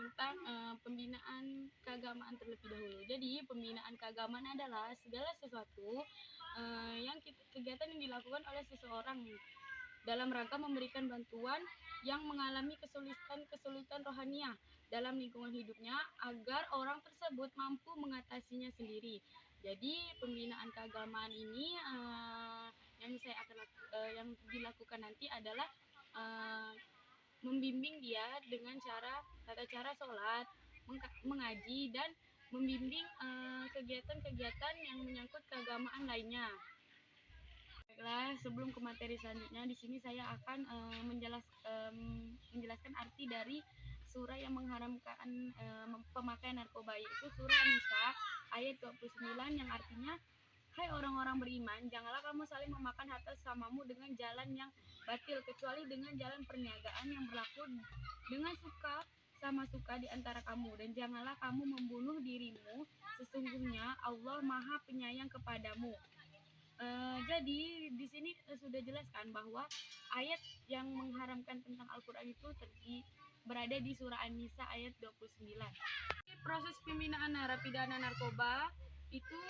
tentang pembinaan keagamaan terlebih dahulu. Jadi pembinaan keagamaan adalah segala sesuatu kegiatan yang dilakukan oleh seseorang dalam rangka memberikan bantuan yang mengalami kesulitan rohaniah dalam lingkungan hidupnya agar orang tersebut mampu mengatasinya sendiri. Jadi pembinaan keagamaan ini yang dilakukan nanti adalah membimbing dia dengan tata cara sholat, mengaji, dan membimbing kegiatan-kegiatan yang menyangkut keagamaan lainnya. Baiklah, sebelum ke materi selanjutnya, di sini saya akan menjelaskan arti dari surah yang mengharamkan pemakaian narkoba, yaitu surah An-Nisa ayat 29 yang artinya, hai orang-orang beriman, janganlah kamu saling memakan harta sesamamu dengan jalan yang batil, kecuali dengan jalan perniagaan yang berlaku dengan sama suka di antara kamu, dan janganlah kamu membunuh dirimu, sesungguhnya Allah Maha Penyayang kepadamu. Jadi di sini sudah jelaskan bahwa ayat yang mengharamkan tentang Al-Quran itu berada di surah An-Nisa ayat 29. Proses pembinaan narapidana narkoba itu,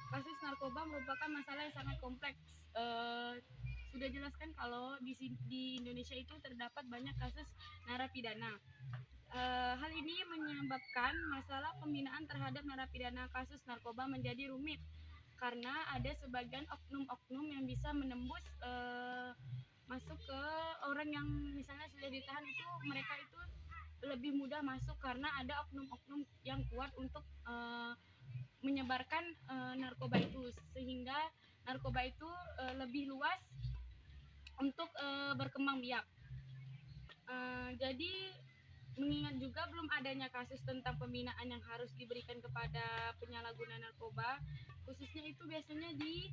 kasus narkoba merupakan masalah yang sangat kompleks. Sudah jelaskan kalau di Indonesia itu terdapat banyak kasus narapidana. Hal ini menyebabkan masalah pembinaan terhadap narapidana kasus narkoba menjadi rumit karena ada sebagian oknum-oknum yang bisa menembus masuk ke orang yang misalnya sudah ditahan, itu mereka itu lebih mudah masuk karena ada oknum-oknum yang kuat untuk menyebarkan narkoba itu, sehingga narkoba itu lebih luas untuk berkembang biak. Jadi mengingat juga belum adanya kasus tentang pembinaan yang harus diberikan kepada penyalahguna narkoba, khususnya itu biasanya di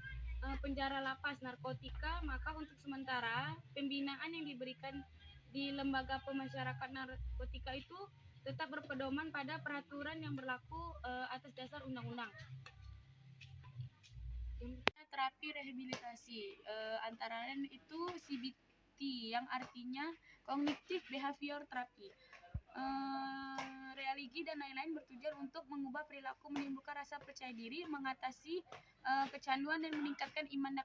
penjara lapas narkotika, maka untuk sementara pembinaan yang diberikan di lembaga pemasyarakatan narkotika itu tetap berpedoman pada peraturan yang berlaku atas dasar undang-undang. Terapi rehabilitasi, antara lain itu CBT yang artinya Cognitive Behavior Therapy. Religi dan lain-lain bertujuan untuk mengubah perilaku, menimbulkan rasa percaya diri, mengatasi kecanduan, dan meningkatkan iman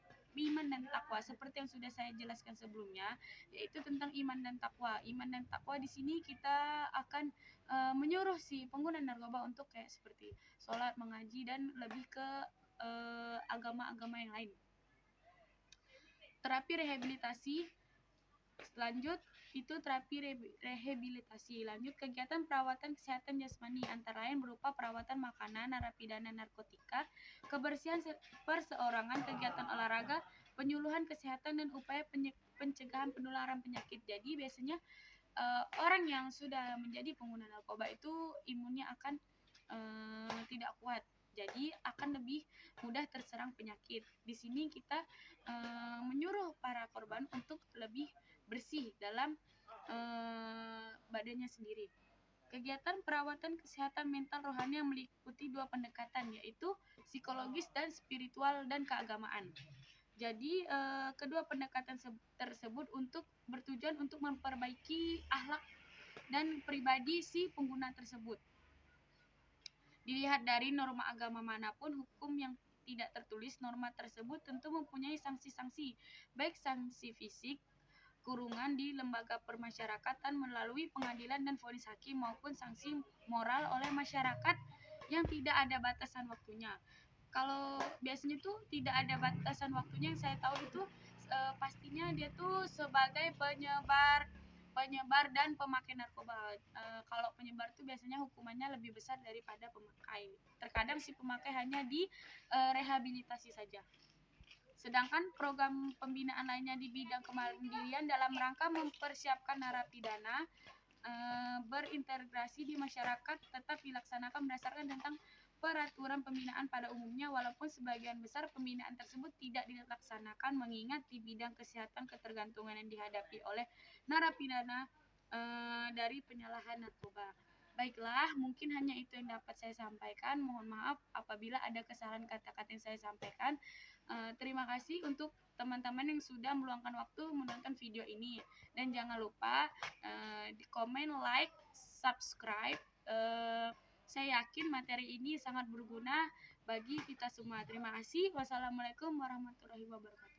dan takwa. Seperti yang sudah saya jelaskan sebelumnya, yaitu tentang iman dan takwa. Iman dan takwa di sini kita akan menyuruh si pengguna narkoba untuk kayak seperti sholat, mengaji, dan lebih ke agama-agama yang lain. Terapi rehabilitasi lanjut itu terapi rehabilitasi. Lanjut, kegiatan perawatan kesehatan jasmani antara lain berupa perawatan makanan narapidana narkotika, kebersihan perseorangan, kegiatan olahraga, penyuluhan kesehatan, dan upaya pencegahan penularan penyakit. Jadi biasanya orang yang sudah menjadi pengguna narkoba itu imunnya akan tidak kuat, jadi akan lebih mudah terserang penyakit. Di sini kita menyuruh para korban untuk lebih bersih dalam badannya sendiri. Kegiatan perawatan kesehatan mental rohani yang meliputi dua pendekatan, yaitu psikologis dan spiritual dan keagamaan. Jadi kedua pendekatan tersebut bertujuan untuk memperbaiki akhlak dan pribadi si pengguna tersebut. Dilihat dari norma agama manapun, hukum yang tidak tertulis, norma tersebut tentu mempunyai sanksi-sanksi, baik sanksi fisik, kurungan di lembaga permasyarakatan melalui pengadilan dan vonis hakim, maupun sanksi moral oleh masyarakat yang tidak ada batasan waktunya. Kalau biasanya tuh tidak ada batasan waktunya, yang saya tahu itu pastinya dia tuh sebagai penyebar dan pemakai narkoba. Kalau penyebar itu biasanya hukumannya lebih besar daripada pemakai. Terkadang si pemakai hanya di rehabilitasi saja. Sedangkan program pembinaan lainnya di bidang kemandirian dalam rangka mempersiapkan narapidana berintegrasi di masyarakat tetap dilaksanakan berdasarkan tentang peraturan pembinaan pada umumnya, walaupun sebagian besar pembinaan tersebut tidak dilaksanakan mengingat di bidang kesehatan ketergantungan yang dihadapi oleh narapidana dari penyalahan narkoba. Baiklah, mungkin hanya itu yang dapat saya sampaikan. Mohon maaf apabila ada kesalahan kata-kata yang saya sampaikan. Terima kasih untuk teman-teman yang sudah meluangkan waktu menonton video ini, dan jangan lupa di komen, like, subscribe. Saya yakin materi ini sangat berguna bagi kita semua. Terima kasih. Wassalamualaikum warahmatullahi wabarakatuh.